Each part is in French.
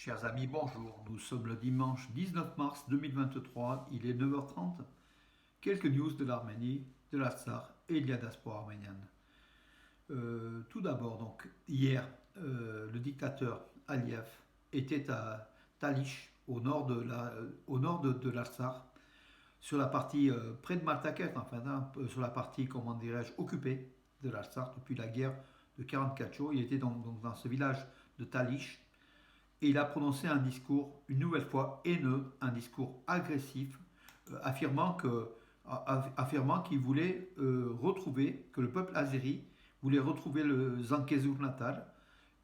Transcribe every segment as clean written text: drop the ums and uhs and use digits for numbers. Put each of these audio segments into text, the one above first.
Chers amis, bonjour. Nous sommes le dimanche 19 mars 2023, il est 9h30. Quelques news de l'Arménie, de l'Artsakh et de la diaspora arménienne. Tout d'abord, donc, hier, le dictateur Aliyev était à Talish, au nord de l'Artsakh, sur la partie près de Maltaket, enfin, sur la partie, comment dirais-je, occupée de l'Artsakh depuis la guerre de 44 jours. Il était donc dans ce village de Talish et il a prononcé un discours, une nouvelle fois haineux, un discours agressif, affirmant qu'il voulait retrouver, que le peuple azéri voulait retrouver le Zankezur natal.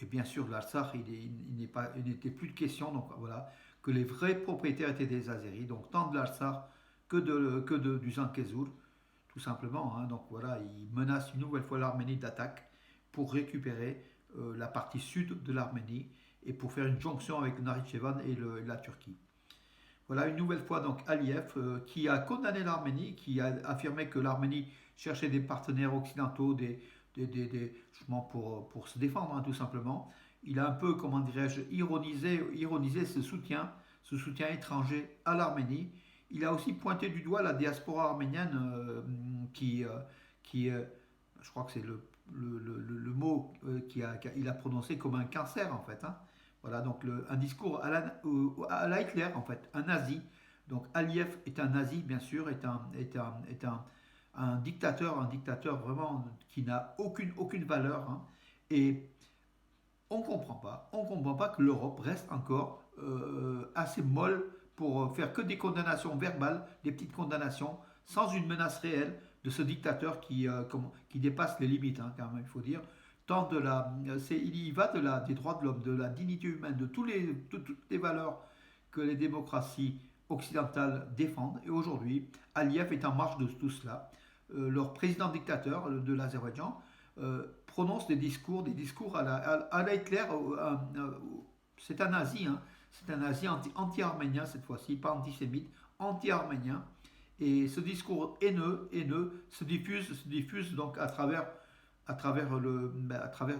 Et bien sûr, l'Artsakh, il n'était plus de question, donc voilà, que les vrais propriétaires étaient des Azéris, donc tant de l'Artsakh du Zankezur, tout simplement. Hein. Donc voilà, il menace une nouvelle fois l'Arménie d'attaque pour récupérer la partie sud de l'Arménie et pour faire une jonction avec le Nakhitchevan et la Turquie. Voilà une nouvelle fois donc Aliyev qui a condamné l'Arménie, qui a affirmé que l'Arménie cherchait des partenaires occidentaux justement pour se défendre, hein, tout simplement. Il a un peu, comment dirais-je, ironisé ce soutien étranger à l'Arménie. Il a aussi pointé du doigt la diaspora arménienne qui je crois que c'est le mot qu'il a prononcé comme un cancer en fait. Hein. Voilà, donc un discours à la Hitler, en fait, un nazi. Donc Aliyev est un nazi, bien sûr, un dictateur vraiment qui n'a aucune valeur. Hein. Et on comprend pas que l'Europe reste encore assez molle pour faire que des condamnations verbales, des petites condamnations, sans une menace réelle de ce dictateur qui dépasse les limites, hein, quand même, il faut dire tant il y va des droits de l'homme, de la dignité humaine, de toutes les valeurs que les démocraties occidentales défendent. Et aujourd'hui, Aliyev est en marge de tout cela. Leur président dictateur de l'Azerbaïdjan prononce des discours à la Hitler. C'est un nazi, hein, c'est un nazi anti-arménien cette fois-ci, pas antisémite, anti-arménien. Et ce discours haineux se diffuse donc à travers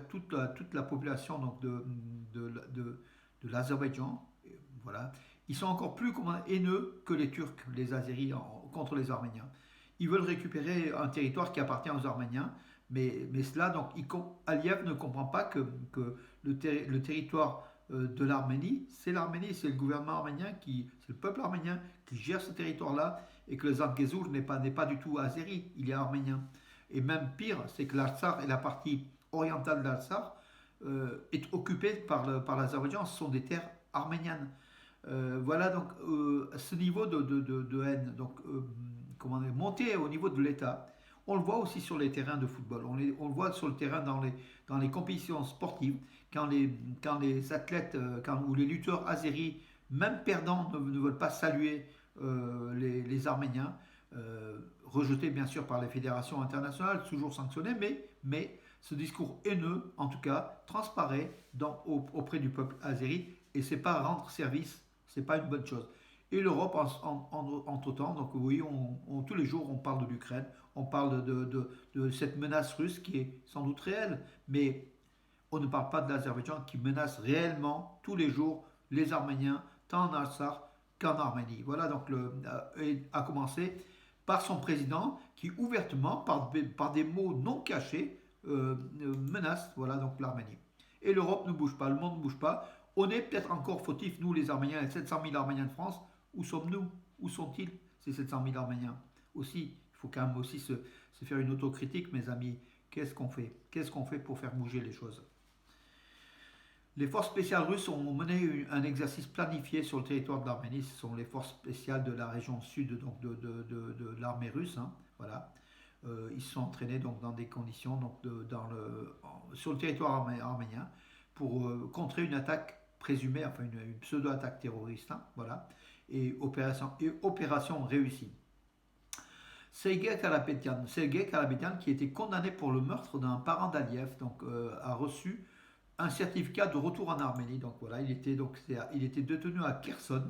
toute la population donc de l'Azerbaïdjan. Voilà. Ils sont encore plus haineux que les Turcs, les Azéris, contre les Arméniens. Ils veulent récupérer un territoire qui appartient aux Arméniens, mais cela, donc, Aliyev ne comprend pas que le territoire de l'Arménie, c'est le gouvernement arménien, c'est le peuple arménien qui gère ce territoire-là, et que le Zangezur n'est pas du tout azéri, il est arménien. Et même pire, c'est que l'Artsakh et la partie orientale de l'Artsakh est occupée par l'Azerbaïdjan. Ce sont des terres arméniennes. Voilà donc ce niveau de haine, donc comment dire, monter au niveau de l'État. On le voit aussi sur les terrains de football. On le voit sur le terrain dans les compétitions sportives, quand les athlètes ou les lutteurs azéris, même perdants, ne veulent pas saluer les Arméniens. Rejeté bien sûr par les fédérations internationales, toujours sanctionné, mais ce discours haineux, en tout cas, transparaît auprès du peuple azéri, et c'est pas rendre service, c'est pas une bonne chose. Et l'Europe, entre-temps, donc oui, tous les jours, on parle de l'Ukraine, on parle de cette menace russe qui est sans doute réelle, mais on ne parle pas de l'Azerbaïdjan qui menace réellement tous les jours les Arméniens, tant en Artsakh qu'en Arménie. Voilà donc a commencé par son président qui ouvertement, par des mots non cachés, menace voilà, donc l'Arménie. Et l'Europe ne bouge pas, le monde ne bouge pas. On est peut-être encore fautifs, nous les Arméniens, les 700 000 Arméniens de France. Où sommes-nous? Où sont-ils, ces 700 000 Arméniens? Aussi, il faut quand même aussi se faire une autocritique, mes amis. Qu'est-ce qu'on fait? Qu'est-ce qu'on fait pour faire bouger les choses? Les forces spéciales russes ont mené un exercice planifié sur le territoire de l'Arménie. Ce sont les forces spéciales de la région sud donc de l'armée russe. Hein, voilà. Ils se sont entraînés donc, dans des conditions donc, sur le territoire arménien pour contrer une attaque présumée, enfin une pseudo-attaque terroriste. Hein, voilà. Et opération réussie. Sergei Karapetyan, qui était condamné pour le meurtre d'un parent d'Aliyev, donc a reçu un certificat de retour en Arménie. Donc voilà, il était détenu à Kherson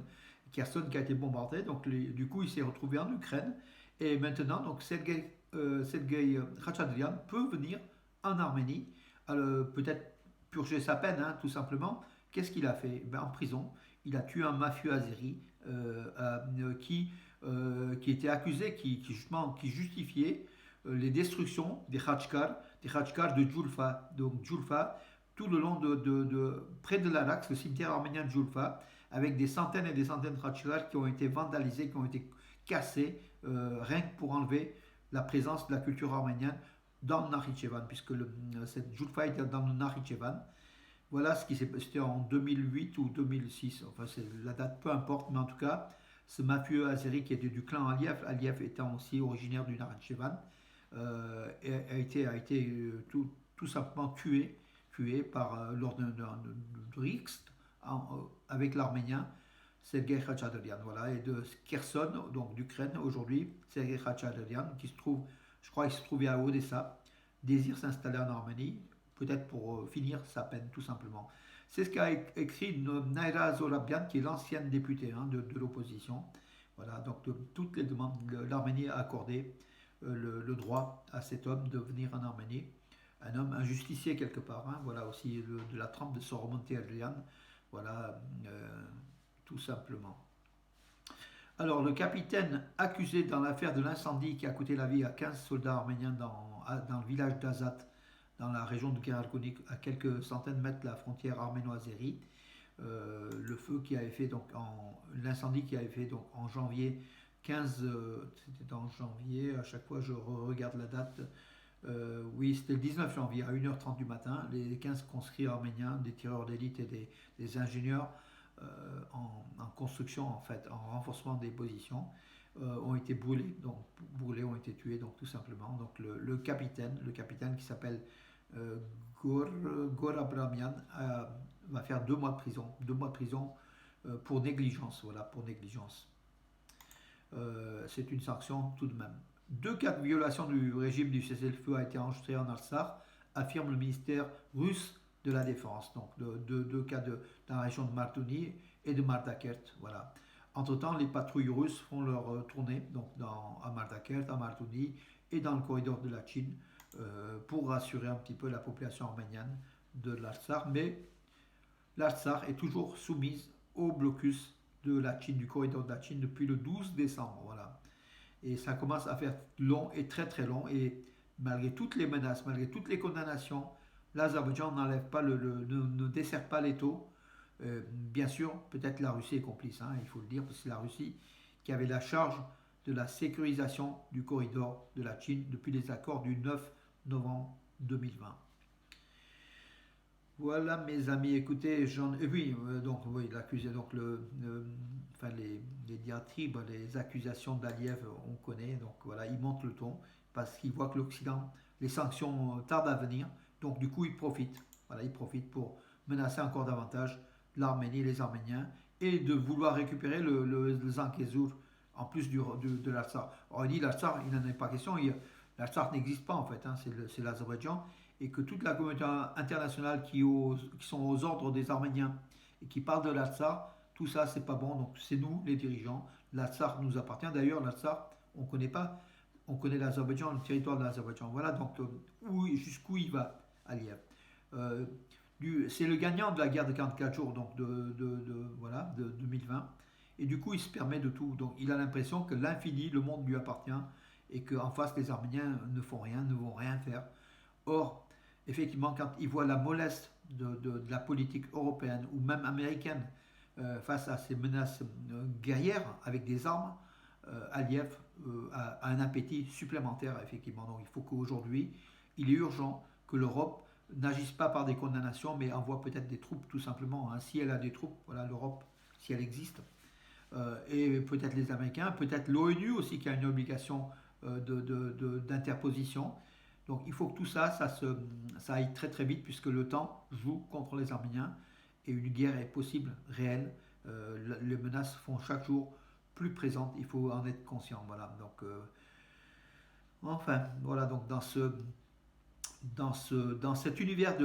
qui a été bombardé. Donc du coup, il s'est retrouvé en Ukraine. Et maintenant, donc Sergei Khachaturian peut venir en Arménie, peut-être purger sa peine, hein, tout simplement, qu'est-ce qu'il a fait? Ben, en prison, il a tué un mafieux azéri qui était accusé, justement, qui justifiait les destructions des Khachkars de Djoulfa. Donc Djoulfa, tout le long près de l'Arax, le cimetière arménien de Djoulfa, avec des centaines et des centaines de Khachkars qui ont été vandalisés, qui ont été cassés, rien que pour enlever la présence de la culture arménienne dans le Nakhichevan, puisque cette Djoulfa était dans le Nakhichevan. Voilà ce qui s'est passé en 2008 ou 2006, enfin c'est la date, peu importe, mais en tout cas, ce mafieux azéri qui était du clan Aliyev étant aussi originaire du Nakhitchevan, tout simplement tué lors d'un rixt avec l'Arménien Sergei Khachaturian. Voilà, et de Kherson, donc d'Ukraine aujourd'hui, Sergei Khachaturian, qui se trouve, je crois qu'il se trouvait à Odessa, désire s'installer en Arménie, peut-être pour finir sa peine tout simplement. C'est ce qu'a écrit Naira Zorabian, qui est l'ancienne députée de l'opposition. Voilà, donc toutes les demandes, l'Arménie a accordé le droit à cet homme de venir en Arménie. Un homme, un justicier quelque part. Voilà aussi de la trempe de Soromonte Adrian. Voilà, tout simplement. Alors, le capitaine accusé dans l'affaire de l'incendie qui a coûté la vie à 15 soldats arméniens dans le village d'Azat, dans la région de Karakonik, à quelques centaines de mètres de la frontière arméno-azérie. Le feu qui avait fait donc l'incendie qui avait fait donc en janvier 15, c'était en janvier, à chaque fois je regarde la date, oui c'était le 19 janvier à 1h30 du matin, les 15 conscrits arméniens, des tireurs d'élite et des ingénieurs en construction en fait, en renforcement des positions, ont été ont été tués, donc tout simplement. Donc le capitaine qui s'appelle Gor Abramian va faire 2 mois de prison, pour négligence, voilà, pour négligence. C'est une sanction tout de même. 2 cas de violation du régime du cessez-le-feu a été enregistré en Artsakh, affirme le ministère russe de la Défense. Donc 2 cas dans la région de Martouni et de Mardakert. Voilà. Entre-temps, les patrouilles russes font leur tournée donc à Mardakert, à Martouni et dans le corridor de la Chine pour rassurer un petit peu la population arménienne de l'Artsakh. Mais l'Artsakh est toujours soumise au blocus de la Chine, du corridor de la Chine depuis le 12 décembre. Voilà. Et ça commence à faire long et très très long. Et malgré toutes les menaces, malgré toutes les condamnations, l'Azerbaïdjan ne dessert pas l'étau. Bien sûr, peut-être la Russie est complice, il faut le dire, parce que c'est la Russie qui avait la charge de la sécurisation du corridor de la Chine depuis les accords du 9 novembre 2020. Voilà mes amis, écoutez, l'accusé, donc les diatribes, les accusations d'Aliyev, on connaît, donc voilà, il monte le ton parce qu'il voit que l'Occident, les sanctions tardent à venir, donc du coup il profite pour menacer encore davantage l'Arménie et les Arméniens et de vouloir récupérer le Zangezur en plus de l'Artsakh. Alors il dit l'Artsakh, il n'en est pas question, l'Artsakh n'existe pas en fait, c'est l'Azerbaïdjan, et que toute la communauté internationale qui sont aux ordres des Arméniens et qui parlent de l'Artsakh, tout ça c'est pas bon, donc c'est nous les dirigeants, l'Artsakh nous appartient, d'ailleurs l'Artsakh on connaît pas, on connaît l'Azerbaïdjan, le territoire de l'Azerbaïdjan, voilà donc jusqu'où il va Aliyev. C'est le gagnant de la guerre de 44 jours donc de 2020, et du coup il se permet de tout, donc il a l'impression que l'infini, le monde lui appartient et qu'en face les Arméniens ne font rien, ne vont rien faire. Or, effectivement, quand il voit la mollesse de la politique européenne ou même américaine face à ces menaces guerrières avec des armes, Aliyev a un appétit supplémentaire, effectivement. Donc il faut qu'aujourd'hui, il est urgent que l'Europe n'agisse pas par des condamnations, mais envoie peut-être des troupes, tout simplement. Si elle a des troupes, voilà, l'Europe, si elle existe, et peut-être les Américains, peut-être l'ONU aussi qui a une obligation d'interposition. Donc il faut que tout ça aille très très vite puisque le temps joue contre les Arméniens et une guerre est possible, réelle. Les menaces font chaque jour plus présentes, il faut en être conscient. Voilà. Donc, voilà, donc dans cet univers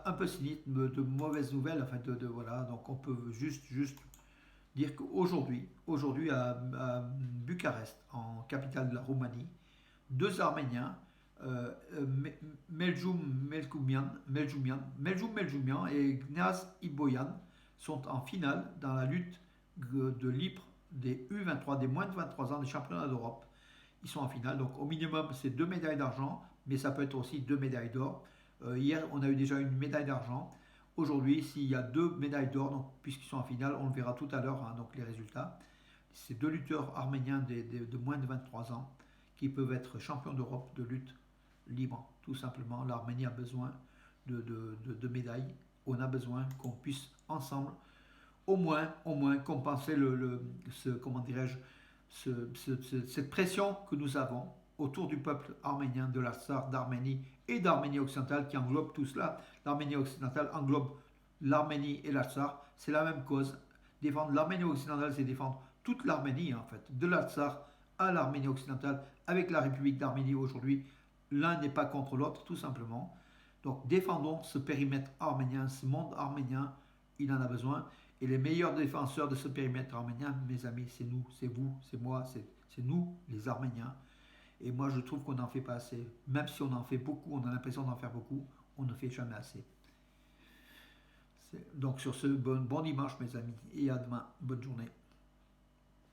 un peu cynique, de mauvaises nouvelles, voilà, donc on peut juste dire qu'aujourd'hui à Bucarest, en capitale de la Roumanie, 2 Arméniens Meljoumian et Gnaz Iboyan sont en finale dans la lutte de libre des U23, des moins de 23 ans, des championnats d'Europe. Ils sont en finale, donc au minimum c'est 2 médailles d'argent, mais ça peut être aussi 2 médailles d'or. Hier on a eu déjà une médaille d'argent. Aujourd'hui, s'il y a 2 médailles d'or, puisqu'ils sont en finale, on le verra tout à l'heure, hein, donc les résultats. C'est 2 lutteurs arméniens de moins de 23 ans qui peuvent être champions d'Europe de lutte libre, tout simplement. L'Arménie a besoin de médailles. On a besoin qu'on puisse ensemble, au moins compenser comment dirais-je, cette pression que nous avons autour du peuple arménien, de l'Artsakh, d'Arménie et d'Arménie occidentale qui englobe tout cela. L'Arménie occidentale englobe l'Arménie et l'Artsakh, c'est la même cause. Défendre l'Arménie occidentale, c'est défendre toute l'Arménie en fait, de l'Artsakh à l'Arménie occidentale, avec la République d'Arménie aujourd'hui. L'un n'est pas contre l'autre, tout simplement. Donc défendons ce périmètre arménien, ce monde arménien, il en a besoin. Et les meilleurs défenseurs de ce périmètre arménien, mes amis, c'est nous, c'est vous, c'est moi, c'est nous, les Arméniens. Et moi, je trouve qu'on n'en fait pas assez. Même si on en fait beaucoup, on a l'impression d'en faire beaucoup, on ne fait jamais assez. Donc sur ce bon dimanche, mes amis, et à demain. Bonne journée.